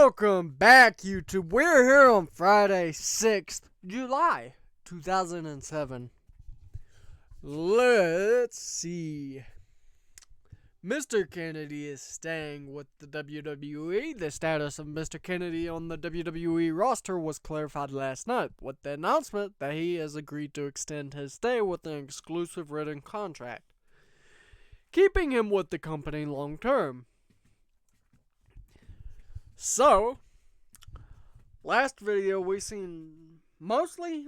Welcome back, YouTube. We're here on Friday, 6th July, 2007. Let's see. Mr. Kennedy is staying with the WWE. The status of Mr. Kennedy on the WWE roster was clarified last night with the announcement that he has agreed to extend his stay with an exclusive written contract, keeping him with the company long term. So, last video we seen mostly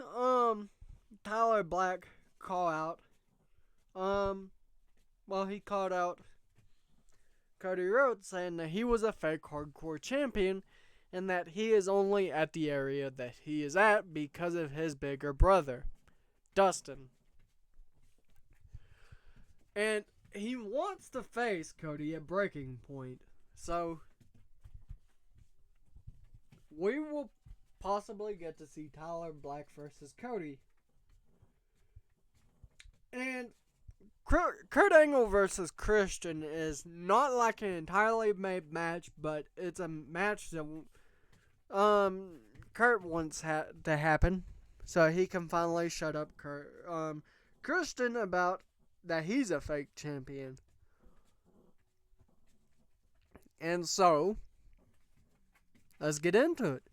Tyler Black call out. He called out Cody Rhodes, saying that he was a fake hardcore champion and that he is only at the area that he is at because of his bigger brother, Dustin. And he wants to face Cody at Breaking Point. So we will possibly get to see Tyler Black versus Cody. And Kurt Angle versus Christian is not like an entirely made match, but it's a match that Kurt wants to happen, so he can finally shut up Christian about that he's a fake champion. And so, let's get into it.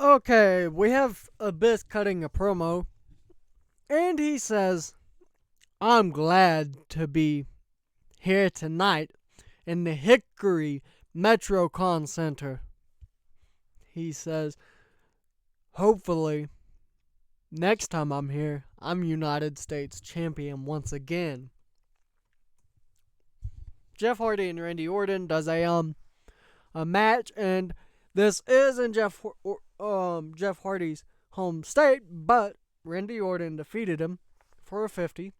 Okay, we have Abyss cutting a promo, and he says, "I'm glad to be here tonight in the Hickory MetroCon Center." He says, "Hopefully, next time I'm here, I'm United States Champion once again." Jeff Hardy and Randy Orton does a match, and this is in Jeff Hardy's home state, but Randy Orton defeated him for a 50.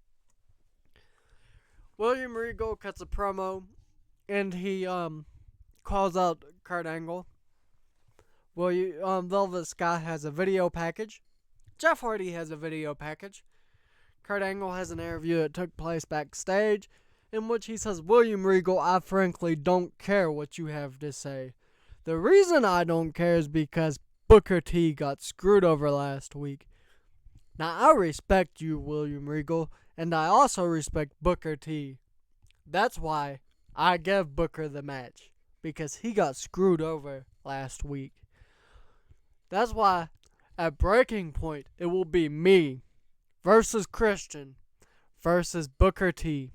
William Regal cuts a promo, and he calls out Kurt Angle. Velvet Sky has a video package. Jeff Hardy has a video package. Kurt Angle has an interview that took place backstage, in which he says, "William Regal, I frankly don't care what you have to say. The reason I don't care is because Booker T got screwed over last week. Now, I respect you, William Regal, and I also respect Booker T. That's why I gave Booker the match, because he got screwed over last week. That's why at Breaking Point, it will be me versus Christian versus Booker T.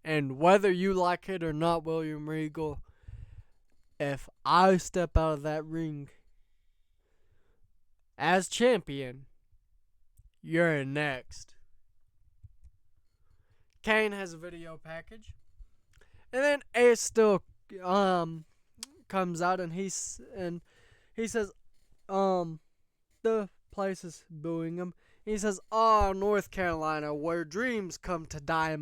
And whether you like it or not, William Regal, if I step out of that ring as champion, you're next." Kane has a video package. And then Ace still comes out, and he says the place is booing him. He says, "Oh, North Carolina, where dreams come to die,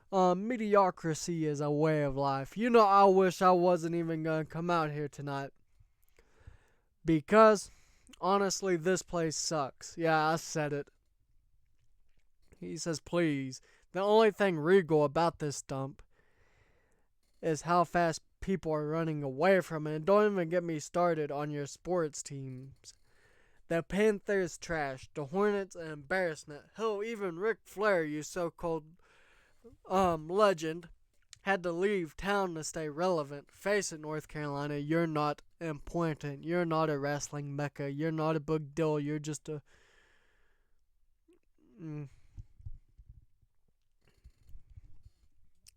mediocrity is a way of life. You know, I wish I wasn't even going to come out here tonight. Because, honestly, this place sucks." Yeah, I said it. He says, "Please, the only thing regal about this dump is how fast people are running away from it. And don't even get me started on your sports teams. The Panthers trash, the Hornets an embarrassment. Hell, even Ric Flair, you so-called legend, had to leave town to stay relevant. Face it, North Carolina, you're not important. You're not a wrestling mecca. You're not a big deal. You're just a..."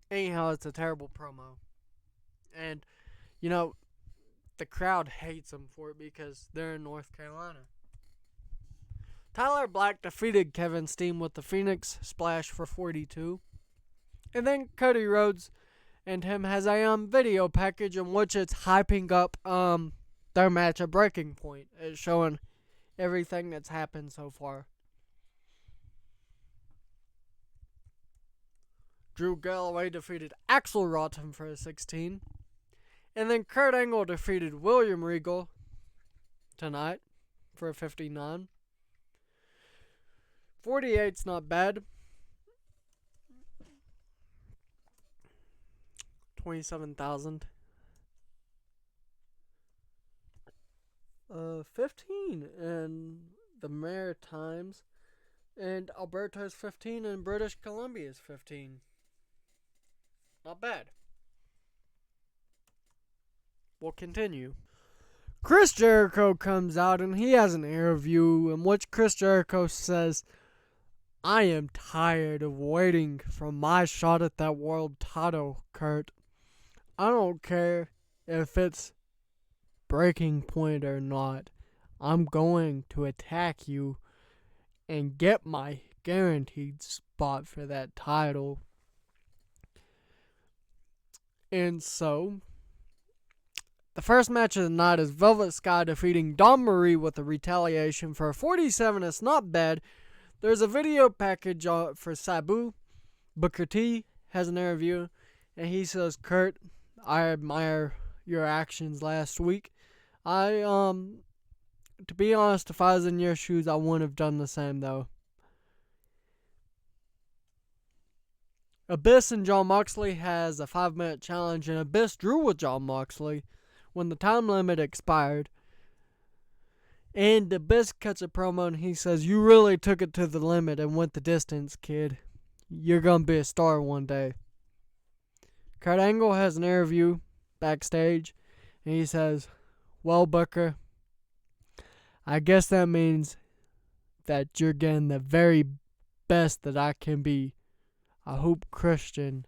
Anyhow, it's a terrible promo. And, the crowd hates them for it because they're in North Carolina. Tyler Black defeated Kevin Steen with the Phoenix Splash for 42. And then Cody Rhodes and him has a video package in which it's hyping up their match at Breaking Point. It's showing everything that's happened so far. Drew Galloway defeated Axel Rotten for a 16. And then Kurt Angle defeated William Regal tonight for a 59. 48's not bad. 27,000. 15 in the Maritimes, and Alberta's 15, and British Columbia's 15. Not bad. We'll continue. Chris Jericho comes out and he has an interview in which Chris Jericho says, I am tired of waiting for my shot at that world title, Kurt. I don't care if it's breaking point or not. I'm going to attack you and get my guaranteed spot for that title. And so, the first match of the night is Velvet Sky defeating Dawn Marie with a retaliation for a 47. It's not bad. There's a video package for Sabu. Booker T has an interview, and he says, Kurt, I admire your actions last week. To be honest, if I was in your shoes, I wouldn't have done the same, though. Abyss and Jon Moxley has a 5-minute challenge, and Abyss drew with Jon Moxley when the time limit expired. And Abyss cuts a promo and he says, you really took it to the limit and went the distance, kid. You're going to be a star one day. Kurt Angle has an interview backstage, and he says, well, Booker, I guess that means that you're getting the very best that I can be. I hope, Christian,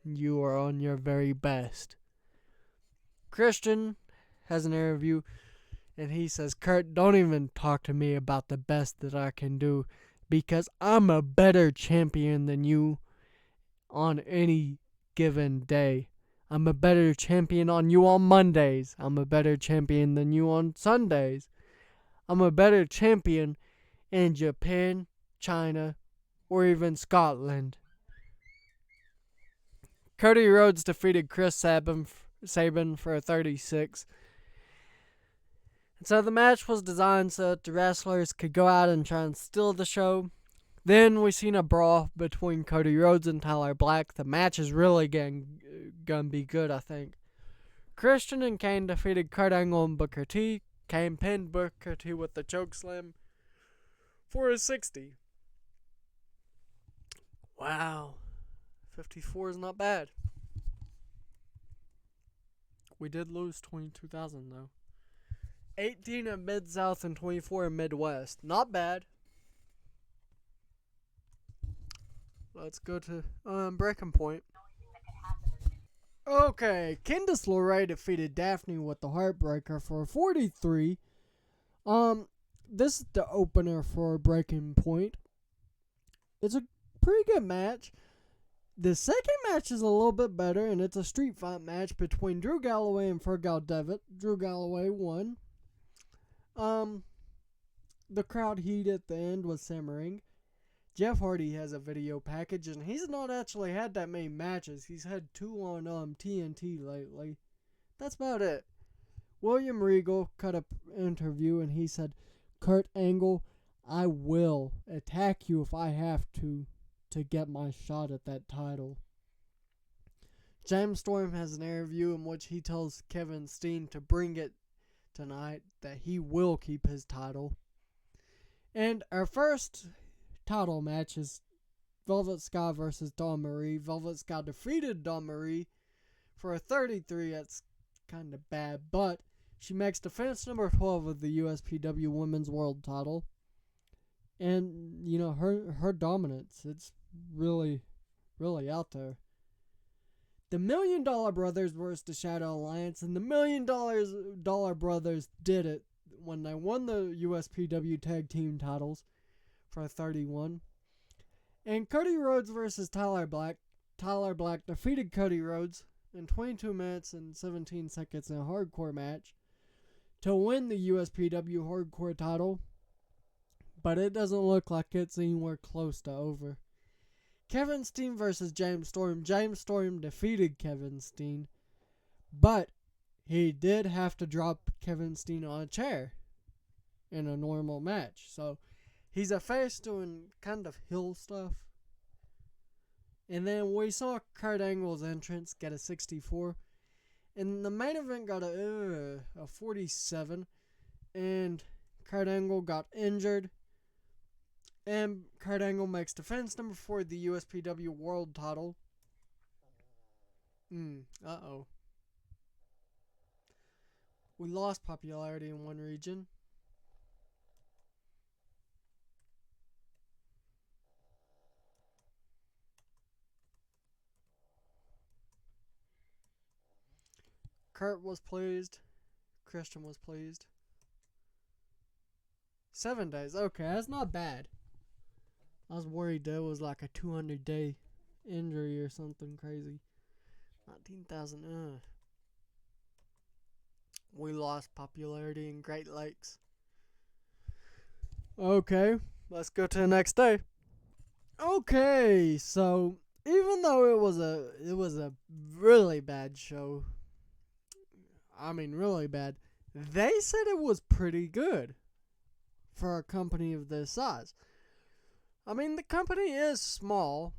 you are on your very best. Christian has an interview, and he says, Kurt, don't even talk to me about the best that I can do, because I'm a better champion than you on any given day. I'm a better champion on you on Mondays. I'm a better champion than you on Sundays. I'm a better champion in Japan, China, or even Scotland. Cody Rhodes defeated Chris Sabin for a 36. So the match was designed so that the wrestlers could go out and try and steal the show. Then we seen a brawl between Cody Rhodes and Tyler Black. The match is really gonna be good, I think. Christian and Kane defeated Kurt Angle and Booker T. Kane pinned Booker T with the chokeslam for a 60. Wow. 54 is not bad. We did lose 22,000 though. 18 in Mid-South and 24 in Midwest. Not bad. Let's go to Breaking Point. Okay, Candice LeRae defeated Daphne with the Heartbreaker for a 43. This is the opener for Breaking Point. It's a pretty good match. The second match is a little bit better, and it's a street fight match between Drew Galloway and Fergal Devitt. Drew Galloway won. The crowd heat at the end was simmering. Jeff Hardy has a video package, and he's not actually had that many matches. He's had 2 on TNT lately. That's about it. William Regal cut an interview, and he said, Kurt Angle, I will attack you if I have to get my shot at that title. James Storm has an interview in which he tells Kevin Steen to bring it tonight, that he will keep his title. And our first title match is Velvet Sky versus Dawn Marie. Velvet Sky defeated Dawn Marie for a 33. That's kind of bad, but she makes defense number 12 of the USPW Women's World Title. And, you know, her dominance, it's really, really out there. The $1 Million Brothers versus the Shadow Alliance, and the $1 Million Brothers did it when they won the USPW Tag Team titles for 31. And Cody Rhodes versus Tyler Black. Tyler Black defeated Cody Rhodes in 22 minutes and 17 seconds in a hardcore match to win the USPW hardcore title, but it doesn't look like it's anywhere close to over. Kevin Steen versus James Storm. James Storm defeated Kevin Steen, but he did have to drop Kevin Steen on a chair in a normal match. So he's a face doing kind of heel stuff. And then we saw Kurt Angle's entrance get a 64. And the main event got a 47. and Kurt Angle got injured. And Kurt Angle makes defense number 4, the USPW World title. Uh-oh. We lost popularity in one region. Kurt was pleased. Christian was pleased. 7 days. Okay, that's not bad. I was worried that was like a 200-day injury or something crazy. 19,000. We lost popularity in Great Lakes. Okay, let's go to the next day. Okay, so even though it was a really bad show, I mean really bad, they said it was pretty good for a company of this size. I mean, the company is small,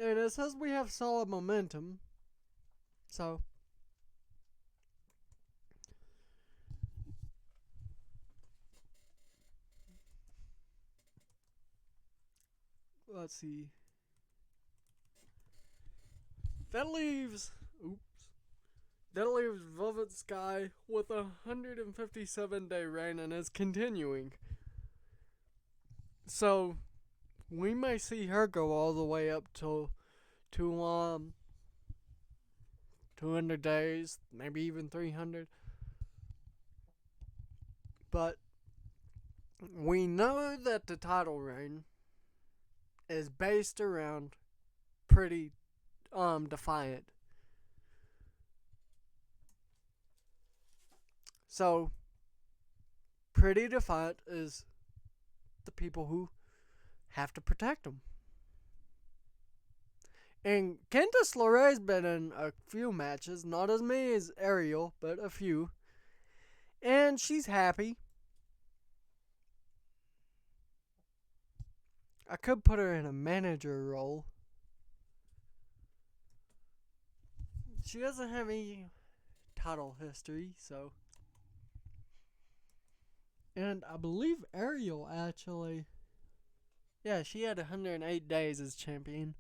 and it says we have solid momentum. So, let's see. That leaves, Velvet Sky with a 157-day reign and is continuing. So, we may see her go all the way up to 200 days, maybe even 300. But we know that the title reign is based around Pretty Defiant. So Pretty Defiant is the people who have to protect them. And Candice LeRae's been in a few matches, not as many as Ariel, but a few. And she's happy. I could put her in a manager role. She doesn't have any title history, so. And I believe Ariel actually. Yeah, she had 108 days as champion.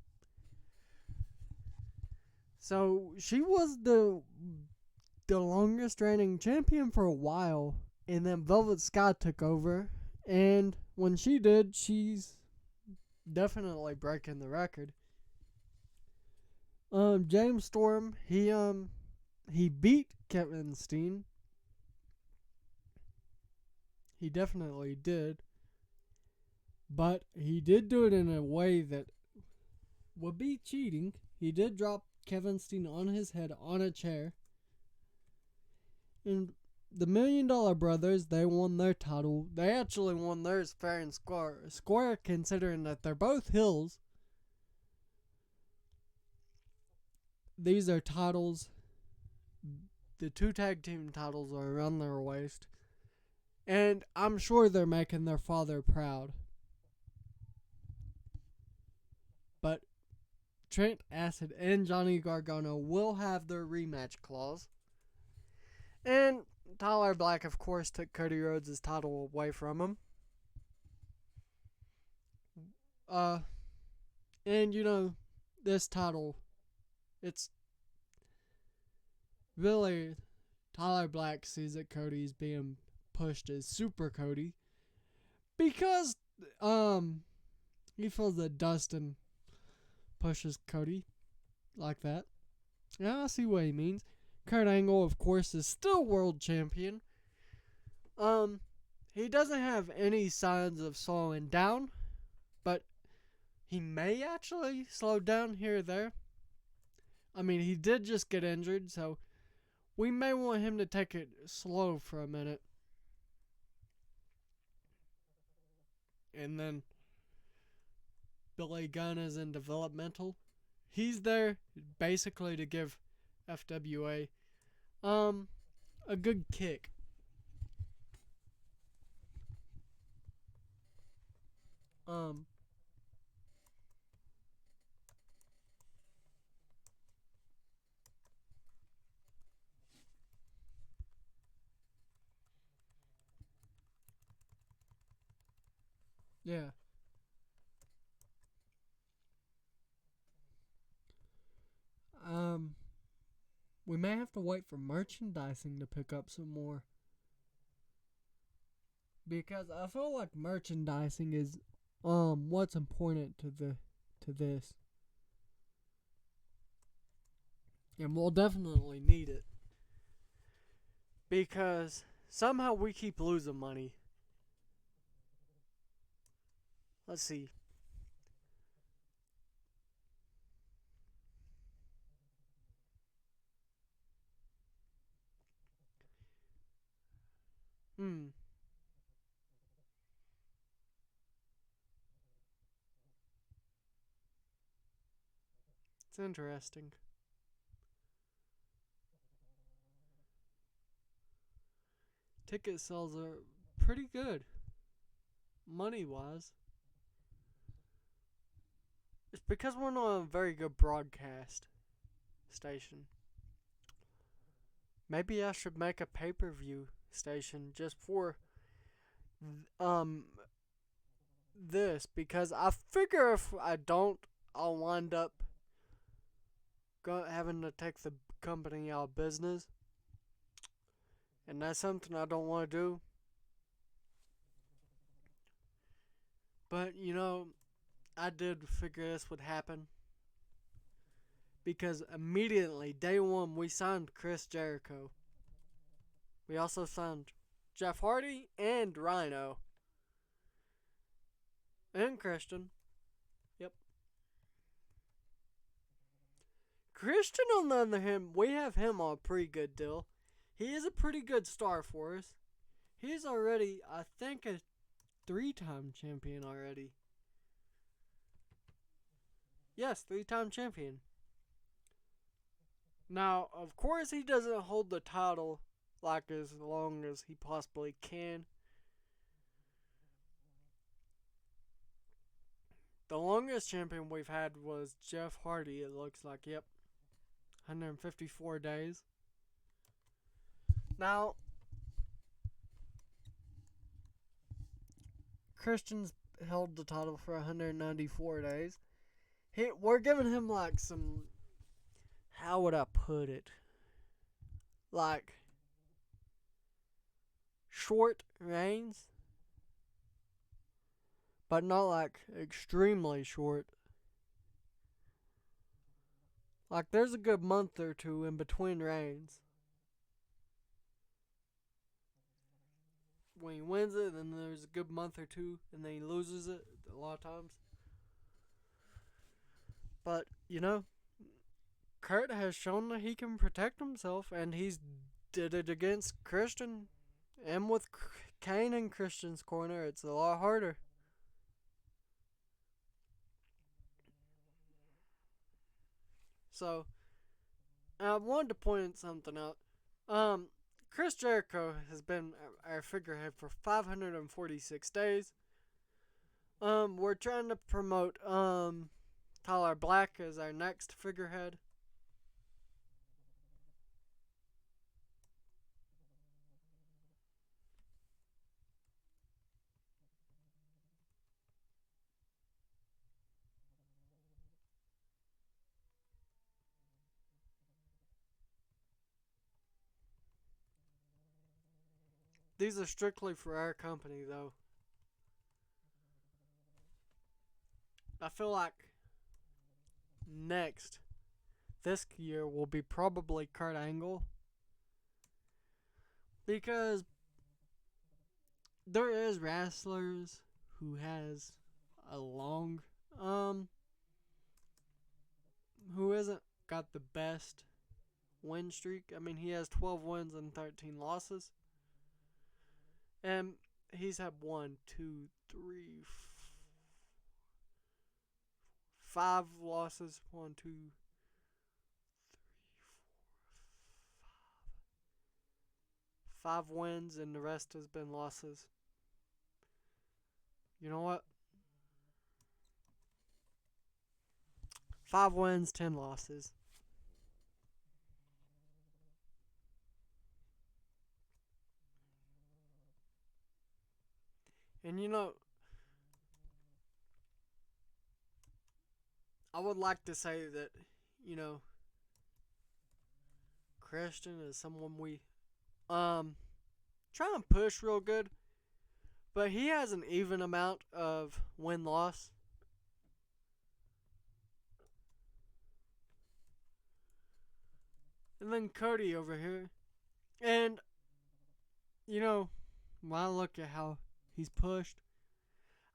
So she was the longest reigning champion for a while, and then Velvet Sky took over, and when she did, she's definitely breaking the record. James Storm, he beat Kevin Steen. He definitely did, but he did do it in a way that would be cheating. He did drop Kevin Steen on his head on a chair. And the $1 Million Brothers, they won their title. They actually won theirs fair and square considering that they're both heels. These are titles. The 2 tag team titles are around their waist. And I'm sure they're making their father proud. But Trent Acid and Johnny Gargano will have their rematch clause. And Tyler Black, of course, took Cody Rhodes' title away from him. And you know, this title, it's really Tyler Black sees that Cody's being pushed as Super Cody because he feels that Dustin pushes Cody like that. Yeah, I see what he means. Kurt Angle, of course, is still world champion. He doesn't have any signs of slowing down, but he may actually slow down here or there. I mean, he did just get injured, so we may want him to take it slow for a minute. And then Billy Gunn is in developmental. He's there basically to give FWA a good kick. Yeah. Um, we may have to wait for merchandising to pick up some more because I feel like merchandising is what's important to this, and we'll definitely need it because somehow we keep losing money. Let's see. Hmm, it's interesting. Ticket sales are pretty good, money wise. It's because we're not a very good broadcast station. Maybe I should make a pay per view station just for um this because I figure if I don't, I'll wind up having to take the company out of business, and that's something I don't want to do. But I did figure this would happen because immediately day one we signed Chris Jericho. We also signed Jeff Hardy and Rhino and Christian. Yep. Christian, on the other hand, we have him on a pretty good deal. He is a pretty good star for us. He's already, I think, a 3-time champion already. Yes, 3-time champion. Now, of course, he doesn't hold the title like as long as he possibly can. The longest champion we've had was Jeff Hardy, it looks like. Yep. 154 days. Now, Christian's held the title for 194 days. We're giving him like some. How would I put it? Like short reigns, but not like extremely short. Like there's a good month or two in between reigns. When he wins it, then there's a good month or two, and then he loses it a lot of times. But Kurt has shown that he can protect himself, and he's did it against Christian, and with Kane in Christian's corner, it's a lot harder. So I wanted to point something out. Um, Chris Jericho has been our figurehead for 546 days. We're trying to promote Tyler Black as our next figurehead. These are strictly for our company, though. I feel like next this year will be probably Kurt Angle because there is wrestlers who has a long um who isn't got the best win streak. I mean, he has 12 wins and 13 losses, and he's had one, two, three, 5 losses. 1, 2, 3, 4, 5 wins, and the rest has been losses. You know what? 5 wins, 10 losses. And I would like to say that, you know, Christian is someone we try and push real good, but he has an even amount of win loss. And then Cody over here. And, you know, when I look at how he's pushed,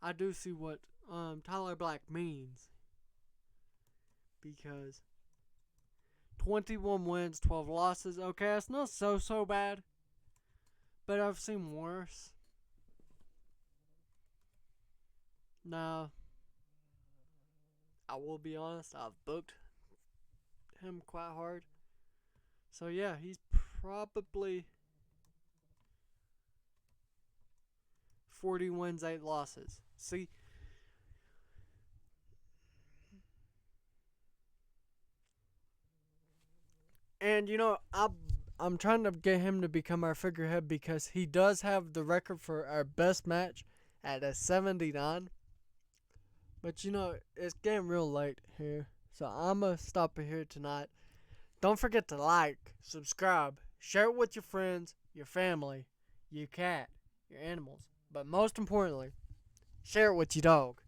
I do see what Tyler Black means. Because 21 wins, 12 losses. Okay, that's not so bad. But I've seen worse. Now, I will be honest, I've booked him quite hard. So yeah, he's probably 40 wins, 8 losses. See? And you know, I'm trying to get him to become our figurehead because he does have the record for our best match at a 79. But you know, it's getting real late here. So I'm going to stop it here tonight. Don't forget to like, subscribe, share it with your friends, your family, your cat, your animals. But most importantly, share it with your dog.